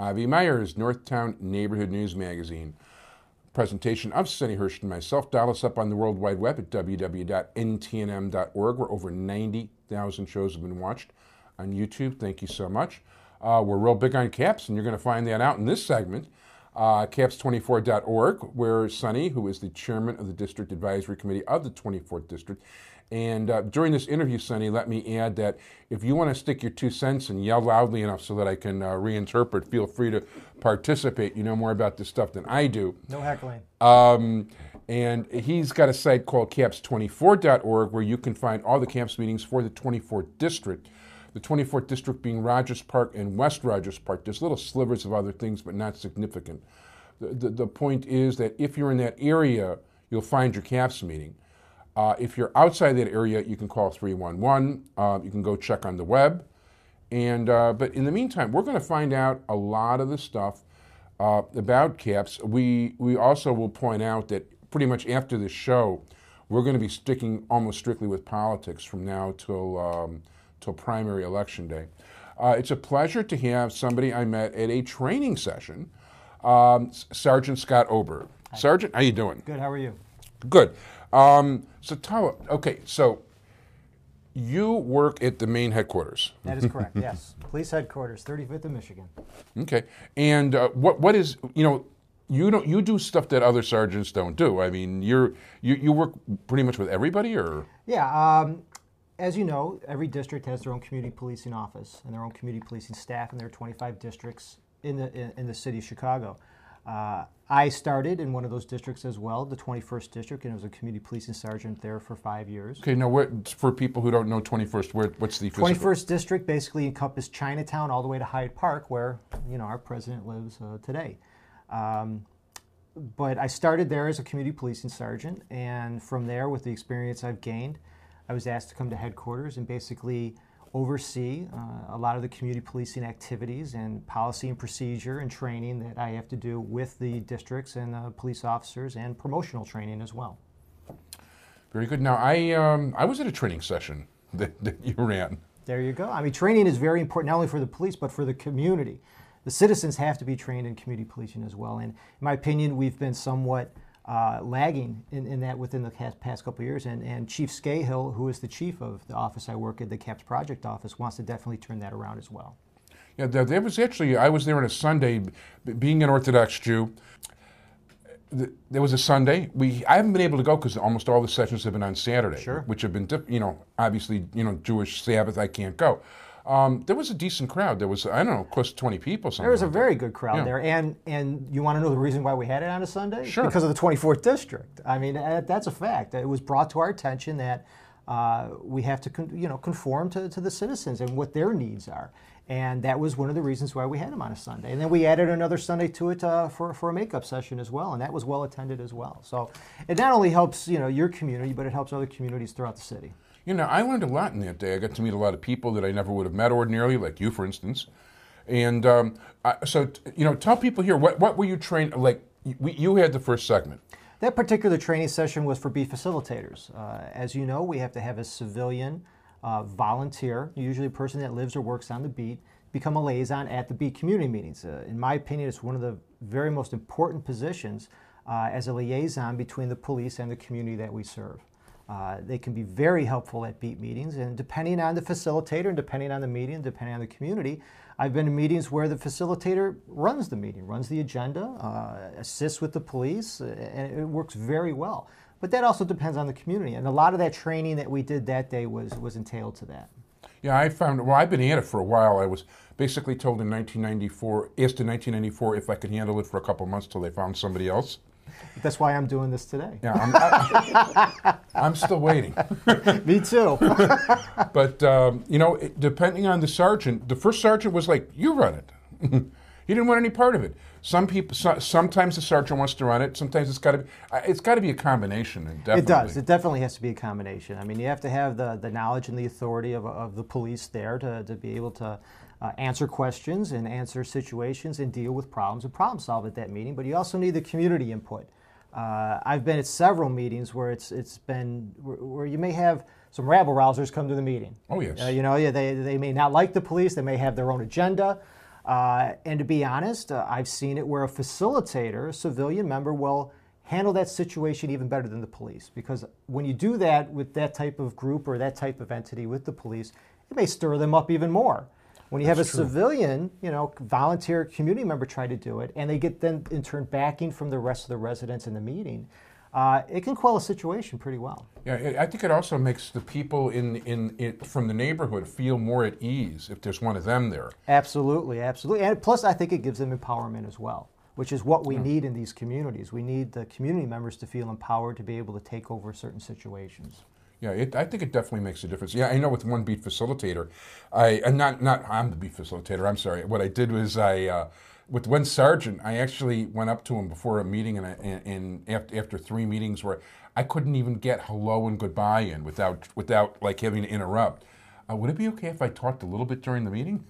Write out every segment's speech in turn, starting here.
Avi Meyers, Northtown Neighborhood News Magazine. Presentation of Sonny Hirsch and myself. Dial us up on the World Wide Web at www.ntnm.org, where over 90,000 shows have been watched on YouTube. Thank you so much. We're real big on CAPS, and you're going to find that out in this segment. CAPS24.org, where Sonny, who is the chairman of the District Advisory Committee of the 24th District, and during this interview, Sonny, let me add that if you want to stick your 2 cents and yell loudly enough so that I can reinterpret, feel free to participate. You know more about this stuff than I do. No heckling. And he's got a site called CAPS24.org where you can find all the CAPS meetings for the 24th District. The 24th District being Rogers Park and West Rogers Park. There's little slivers of other things, but not significant. The point is that if you're in that area, you'll find your CAPS meeting. If you're outside that area, you can call 311. You can go check on the web. But in the meantime, we're going to find out a lot of the stuff about CAPS. We also will point out that pretty much after this show, we're going to be sticking almost strictly with politics from now till primary election day. It's a pleasure to have somebody I met at a training session, Sergeant Scott Oberg. Hi. Sergeant, how you doing? Good, how are you? Good. So you work at the main headquarters. That is correct, yes. Police headquarters, 35th of Michigan. Okay. And what is, you do stuff that other sergeants don't do. I mean, you work pretty much with everybody, or? Yeah, as you know, every district has their own community policing office and their own community policing staff, and there are 25 districts in the city of Chicago. I started in one of those districts as well, the 21st District, and I was a community policing sergeant there for 5 years. Okay, now for people who don't know 21st, what's the physical? 21st District basically encompassed Chinatown all the way to Hyde Park, where our president lives today. But I started there as a community policing sergeant, and from there, with the experience I've gained, I was asked to come to headquarters and basically oversee a lot of the community policing activities and policy and procedure and training that I have to do with the districts and police officers, and promotional training as well. Very good. Now, I was at a training session that you ran. There you go. I mean, training is very important, not only for the police, but for the community. The citizens have to be trained in community policing as well. And in my opinion, we've been somewhat lagging in that within the past couple of years, and Chief Scahill, who is the chief of the office I work at, the CAPS Project Office, wants to definitely turn that around as well. Yeah, there was actually, I was there on a Sunday, being an Orthodox Jew. There was a Sunday. I haven't been able to go because almost all the sessions have been on Saturday, sure, which have been, obviously, Jewish Sabbath, I can't go. There was a decent crowd. There was, I don't know, close to 20 people. There was a very good crowd there. And you want to know the reason why we had it on a Sunday? Sure. Because of the 24th District. I mean, that's a fact. It was brought to our attention that we have to conform to the citizens and what their needs are. And that was one of the reasons why we had them on a Sunday. And then we added another Sunday to it for a makeup session as well, and that was well attended as well. So it not only helps your community, but it helps other communities throughout the city. I learned a lot in that day. I got to meet a lot of people that I never would have met ordinarily, like you, for instance. And tell people here, what were you trained, like, you had the first segment. That particular training session was for beat facilitators. As you know, we have to have a civilian volunteer, usually a person that lives or works on the beat, become a liaison at the beat community meetings. In my opinion, it's one of the very most important positions as a liaison between the police and the community that we serve. They can be very helpful at beat meetings, and depending on the facilitator and depending on the meeting, depending on the community, I've been in meetings where the facilitator runs the meeting, runs the agenda, assists with the police, and it works very well. But that also depends on the community, and a lot of that training that we did that day was entailed to that. Yeah, I've been at it for a while. I was basically told asked in 1994 if I could handle it for a couple months till they found somebody else. That's why I'm doing this today. Yeah, I'm still waiting. Me too. But, depending on the sergeant, the first sergeant was like, you run it. He didn't want any part of it. Sometimes the sergeant wants to run it. Sometimes it's got to be a combination. It does. It definitely has to be a combination. I mean, you have to have the knowledge and the authority of the police there to be able to answer questions and answer situations and deal with problems and problem solve at that meeting. But you also need the community input. I've been at several meetings where where you may have some rabble rousers come to the meeting. Oh yes. They may not like the police. They may have their own agenda. And to be honest, I've seen it where a facilitator, a civilian member, will handle that situation even better than the police. Because when you do that with that type of group or that type of entity with the police, it may stir them up even more. When you have a civilian, volunteer community member try to do it, and they get then in turn backing from the rest of the residents in the meeting, it can quell a situation pretty well. Yeah, I think it also makes the people from the neighborhood feel more at ease if there's one of them there. Absolutely, absolutely. And plus, I think it gives them empowerment as well, which is what we need in these communities. We need the community members to feel empowered to be able to take over certain situations. Yeah, I think it definitely makes a difference. Yeah, I know with one beat facilitator, I'm the beat facilitator, I'm sorry. What I did was with one sergeant, I actually went up to him before a meeting and after 3 meetings where I couldn't even get hello and goodbye in without like having to interrupt. Would it be okay if I talked a little bit during the meeting?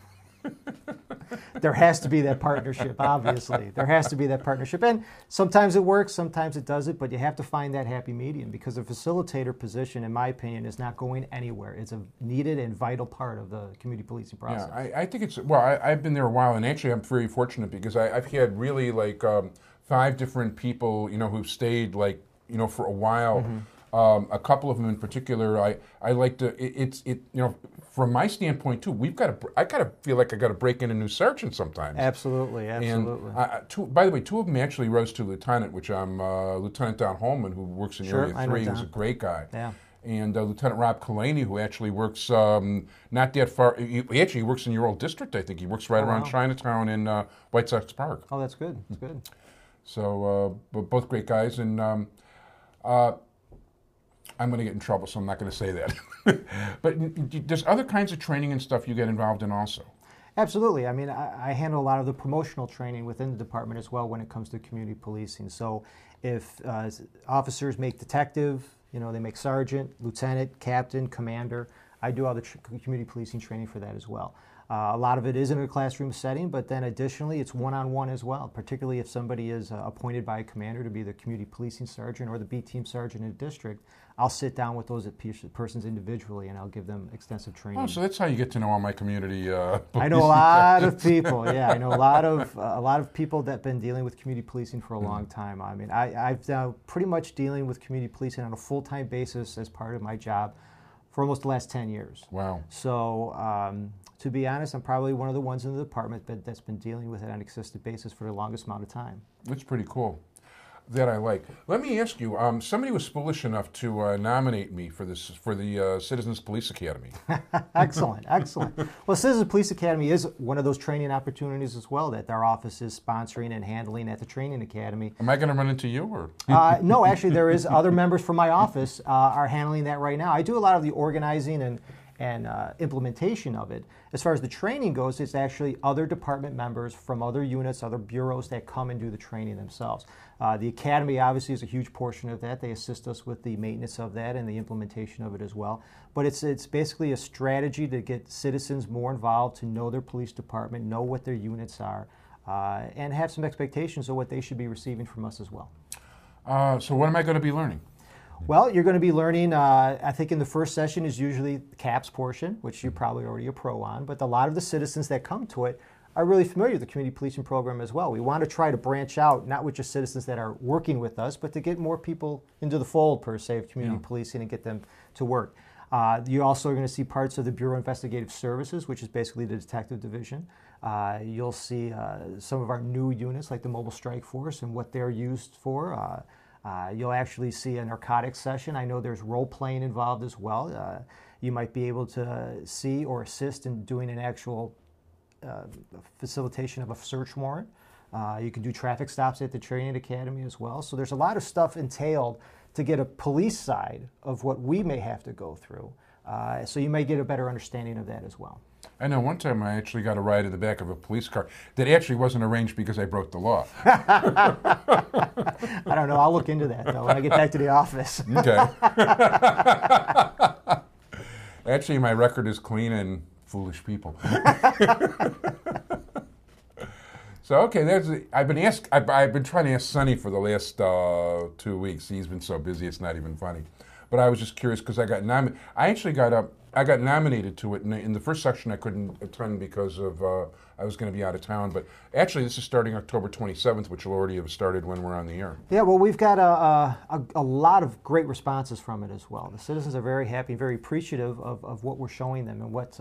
There has to be that partnership, obviously. There has to be that partnership. And sometimes it works, sometimes it doesn't, but you have to find that happy medium because the facilitator position, in my opinion, is not going anywhere. It's a needed and vital part of the community policing process. Yeah, I think it's, I've been there a while, and actually I'm very fortunate because I've had really like 5 different people, who've stayed like, for a while. A couple of them in particular, I like to, from my standpoint too, I gotta feel like I gotta break in a new sergeant sometimes. Absolutely, absolutely. And by the way, 2 of them actually rose to lieutenant, which I'm Lieutenant Don Holman, who works in Area 3, who's a great guy. Yeah. And Lieutenant Rob Kalani, who actually works not that far, he actually works in your old district, I think. He works right around Chinatown in White Sox Park. Oh, that's good, that's good. So, but both great guys, and I'm going to get in trouble, so I'm not going to say that. But there's other kinds of training and stuff you get involved in also. Absolutely. I mean, I handle a lot of the promotional training within the department as well when it comes to community policing. So if officers make detective, they make sergeant, lieutenant, captain, commander, I do all the community policing training for that as well. A lot of it is in a classroom setting, but then additionally it's one-on-one as well, particularly if somebody is appointed by a commander to be the community policing sergeant or the B team sergeant in a district. I'll sit down with those persons individually and I'll give them extensive training. Oh, so that's how you get to know all my community I know a lot of people, yeah. I know a lot of people that have been dealing with community policing for a long time. I mean, I've now pretty much dealing with community policing on a full-time basis as part of my job for almost the last 10 years. Wow. So to be honest, I'm probably one of the ones in the department that's been dealing with it on a consistent basis for the longest amount of time. That's pretty cool. That I like. Let me ask you, somebody was foolish enough to nominate me for the Citizens Police Academy. Excellent, excellent. Well, Citizens Police Academy is one of those training opportunities as well that our office is sponsoring and handling at the training academy. Am I going to run into you? Or? No, actually there is other members from my office are handling that right now. I do a lot of the organizing and implementation of it. As far as the training goes, it's actually other department members from other units, other bureaus that come and do the training themselves. The academy obviously is a huge portion of that. They assist us with the maintenance of that and the implementation of it as well. But it's basically a strategy to get citizens more involved, to know their police department, know what their units are, and have some expectations of what they should be receiving from us as well. So what am I going to be learning? Well, you're going to be learning, I think in the first session is usually the CAPS portion, which you're probably already a pro on, but a lot of the citizens that come to it are really familiar with the community policing program as well. We want to try to branch out, not with just citizens that are working with us, but to get more people into the fold, per se, of community policing and get them to work. You also are going to see parts of the Bureau of Investigative Services, which is basically the detective division. You'll see some of our new units like the Mobile Strike Force and what they're used for. You'll actually see a narcotics session. I know there's role-playing involved as well. You might be able to see or assist in doing an actual facilitation of a search warrant. You can do traffic stops at the training academy as well. So there's a lot of stuff entailed to get a police side of what we may have to go through. So you may get a better understanding of that as well. I know one time I actually got a ride in the back of a police car that actually wasn't arranged because I broke the law. I don't know. I'll look into that, though, when I get back to the office. Okay. Actually, my record is clean and foolish people. So, okay, I've been trying to ask Sonny for the last 2 weeks. He's been so busy, it's not even funny. But I was just curious because I got nominated. I actually got up I got nominated to it. In the first section, I couldn't attend because of I was going to be out of town. But actually, this is starting October 27th, which will already have started when we're on the air. Yeah, well, we've got a lot of great responses from it as well. The citizens are very happy, very appreciative of what we're showing them and what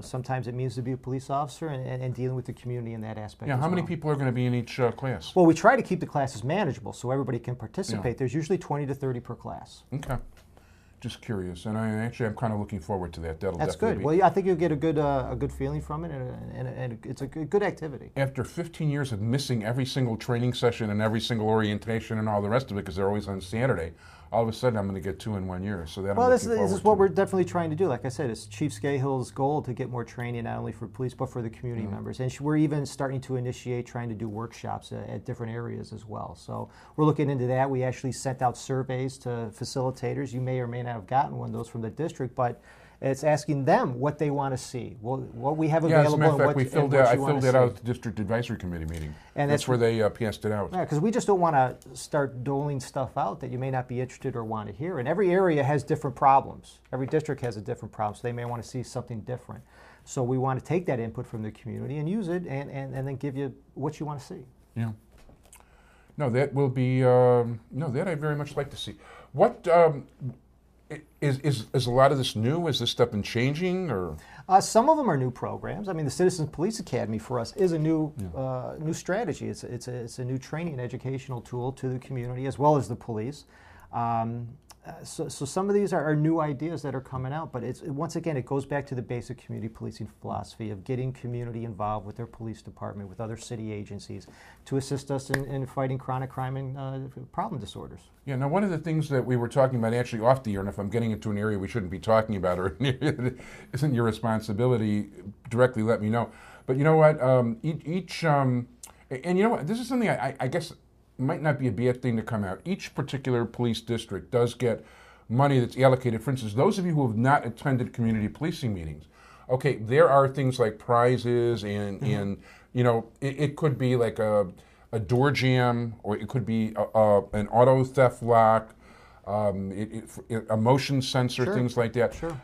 sometimes it means to be a police officer and dealing with the community in that aspect. Yeah, how many people are going to be in each class? Well, we try to keep the classes manageable so everybody can participate. Yeah. There's usually 20 to 30 per class. Okay. Just curious, and I'm kind of looking forward to that. That's good. Well, yeah, I think you'll get a good feeling from it, and it's a good activity. After 15 years of missing every single training session and every single orientation and all the rest of it because they're always on Saturday, all of a sudden I'm going to get 2 in 1 year. So that this is what we're definitely trying to do. Like I said, it's Chief Scahill's goal to get more training not only for police but for the community members. And we're even starting to initiate trying to do workshops at different areas as well. So we're looking into that. We actually sent out surveys to facilitators. You may or may not have gotten one of those from the district, but it's asking them what they want to see, what we have available. As a matter of fact, I filled that out at the district advisory committee meeting. And that's where they passed it out. Yeah, because we just don't want to start doling stuff out that you may not be interested or want to hear. And every area has different problems. Every district has a different problem, so they may want to see something different. So we want to take that input from the community and use it, and then give you what you want to see. Yeah. No, that will be. That I'd very much like to see. What? Is a lot of this new? Is this stuff been changing, or? Some of them are new programs. I mean, the Citizens Police Academy for us is a new new strategy. It's a new training and educational tool to the community as well as the police. So some of these are new ideas that are coming out, but once again, it goes back to the basic community policing philosophy of getting community involved with their police department, with other city agencies, to assist us in fighting chronic crime and problem disorders. Yeah, now one of the things that we were talking about actually off the air, and if I'm getting into an area we shouldn't be talking about or it isn't your responsibility, directly let me know. But you know what, and you know what, this is something I guess might not be a bad thing to come out. Each particular police district does get money that's allocated. For instance, those of you who have not attended community policing meetings, okay, there are things like prizes and it could be like a door jam, or it could be an auto theft lock, a motion sensor, sure, things like that. Sure.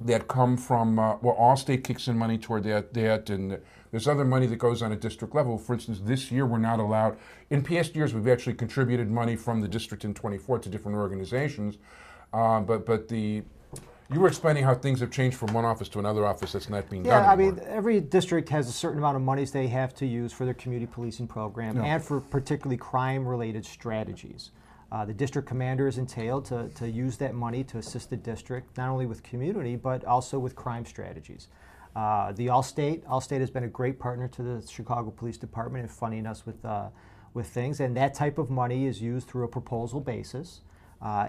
That come from Allstate kicks in money toward that, and there's other money that goes on a district level. For instance, this year we're not allowed. In past years, we've actually contributed money from the district in 24 to different organizations, you were explaining how things have changed from one office to another office that's not being done anymore. Yeah, I mean, every district has a certain amount of monies they have to use for their community policing program and for particularly crime-related strategies. The district commander is entailed to use that money to assist the district, not only with community, but also with crime strategies. The Allstate has been a great partner to the Chicago Police Department in funding us with things, and that type of money is used through a proposal basis.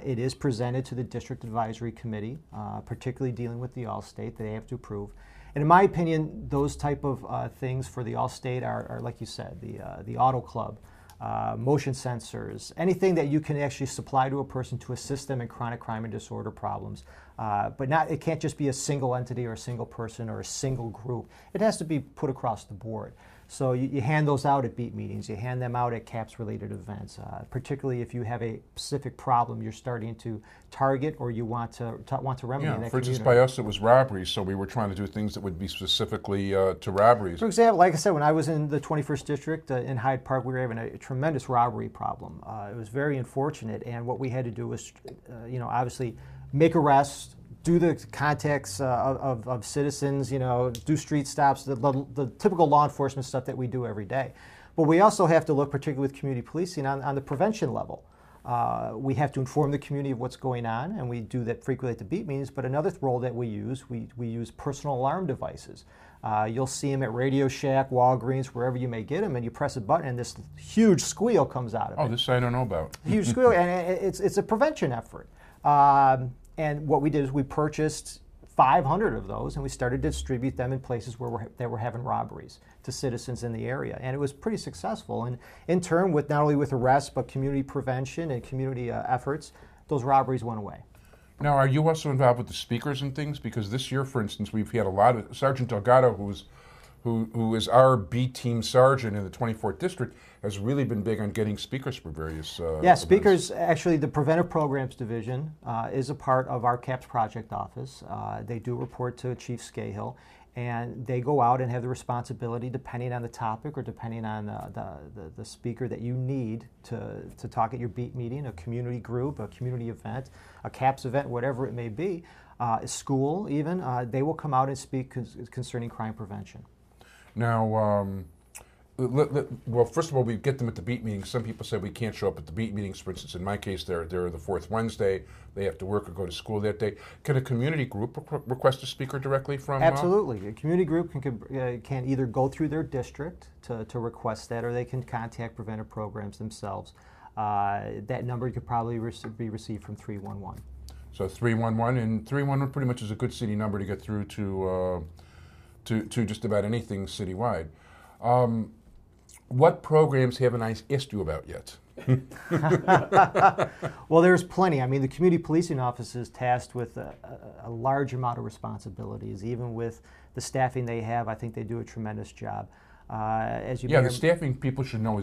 It is presented to the District Advisory Committee, particularly dealing with the Allstate that they have to approve. And in my opinion, those type of things for the Allstate are, like you said, the auto club, motion sensors, anything that you can actually supply to a person to assist them in chronic crime and disorder problems. But it can't just be a single entity or a single person or a single group. It has to be put across the board. So you hand those out at beat meetings, you hand them out at CAPS-related events, particularly if you have a specific problem you're starting to target or you want to remedy in that for instance, by us it was robberies, so we were trying to do things that would be specifically to robberies. For example, like I said, when I was in the 21st District in Hyde Park, we were having a tremendous robbery problem. It was very unfortunate, and what we had to do was, obviously make arrests, do the contacts of citizens, do street stops, the typical law enforcement stuff that we do every day. But we also have to look, particularly with community policing, on the prevention level. We have to inform the community of what's going on, and we do that frequently at the beat meetings. But another role that we use personal alarm devices. You'll see them at Radio Shack, Walgreens, wherever you may get them, and you press a button, and this huge squeal comes out of it. Oh, this I don't know about. Huge squeal, and it's a prevention effort. And what we did is we purchased 500 of those, and we started to distribute them in places where they were having robberies to citizens in the area. And it was pretty successful. And in turn, with not only with arrests, but community prevention and community efforts, those robberies went away. Now, are you also involved with the speakers and things? Because this year, for instance, we've had a lot of Sergeant Delgado, who's who is our B team sergeant in the 24th district, has really been big on getting speakers for various yeah, speakers, actually the Preventive Programs Division is a part of our CAPS project office. They do report to Chief Scahill, and they go out and have the responsibility, depending on the topic or depending on the speaker that you need to talk at your beat meeting, a community group, a community event, a CAPS event, whatever it may be, a school even, they will come out and speak concerning crime prevention. Now, well, first of all, we get them at the beat meetings. Some people say we can't show up at the beat meetings. For instance, in my case, they're the fourth Wednesday. They have to work or go to school that day. Can a community group request a speaker directly from? Absolutely. A community group can either go through their district to request that, or they can contact Preventive Programs themselves. That number could probably be received from 311. So 311, and 311 pretty much is a good city number to get through to just about anything citywide. What programs haven't I asked you about yet? Well, there's plenty. I mean, the community policing office is tasked with a large amount of responsibilities. Even with the staffing they have, I think they do a tremendous job. As you the staffing, people should know,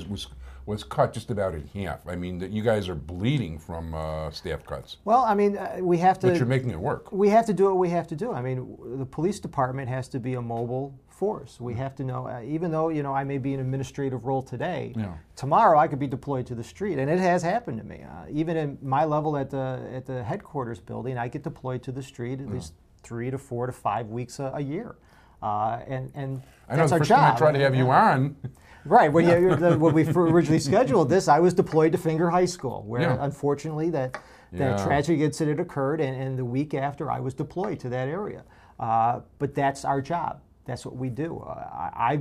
was cut just about in half. I mean, that you guys are bleeding from staff cuts. Well, I mean, we have to. But you're making it work. We have to do what we have to do. I mean, the police department has to be a mobile force. We have to know, even though I may be in an administrative role today, tomorrow I could be deployed to the street, and it has happened to me. Even in my level at the headquarters building, I get deployed to the street at least 3 to 4 to 5 weeks a year, and I know that's the our first job. time I tried to have you on. Right. When we originally scheduled this, I was deployed to Finger High School, where unfortunately that tragic incident occurred, and the week after I was deployed to that area. But that's our job. That's what we do. I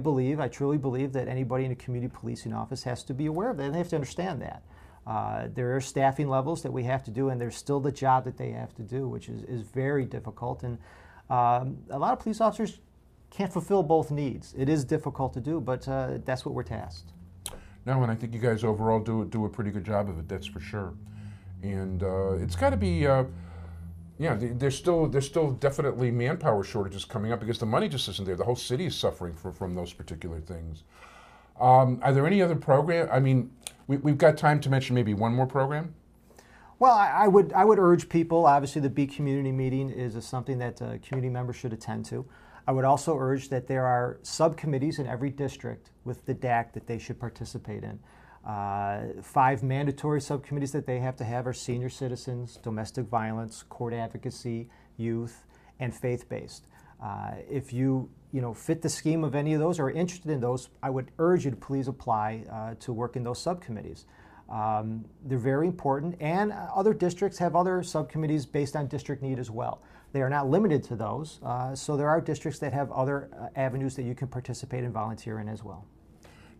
truly believe that anybody in a community policing office has to be aware of that, and they have to understand that. There are staffing levels that we have to do, and there's still the job that they have to do, which is very difficult. And a lot of police officers can't fulfill both needs. It is difficult to do, but that's what we're tasked. No, and I think you guys overall do a pretty good job of it, that's for sure. And it's got to be, there's still definitely manpower shortages coming up because the money just isn't there. The whole city is suffering from those particular things. Are there any other program? I mean, we've got time to mention maybe one more program. Well, I would urge people. Obviously, the Beat community meeting is something that community members should attend to. I would also urge that there are subcommittees in every district with the DAC that they should participate in. 5 mandatory subcommittees that they have to have are senior citizens, domestic violence, court advocacy, youth, and faith-based. If you fit the scheme of any of those or are interested in those, I would urge you to please apply to work in those subcommittees. They're very important, and other districts have other subcommittees based on district need as well. They are not limited to those, so there are districts that have other avenues that you can participate and volunteer in as well.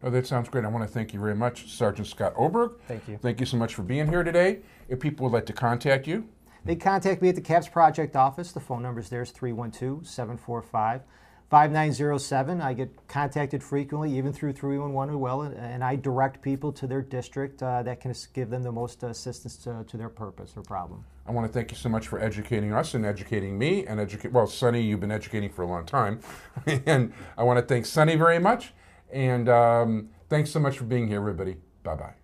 Oh, that sounds great. I want to thank you very much, Sergeant Scott Oberg. Thank you. Thank you so much for being here today. If people would like to contact you, they contact me at the CAPS Project office. The phone number is there is 312-745-5907. I get contacted frequently, even through 311 as well, and I direct people to their district that can give them the most assistance to their purpose or problem. I want to thank you so much for educating us and educating me and Sonny, you've been educating for a long time. And I want to thank Sonny very much. And thanks so much for being here, everybody. Bye-bye.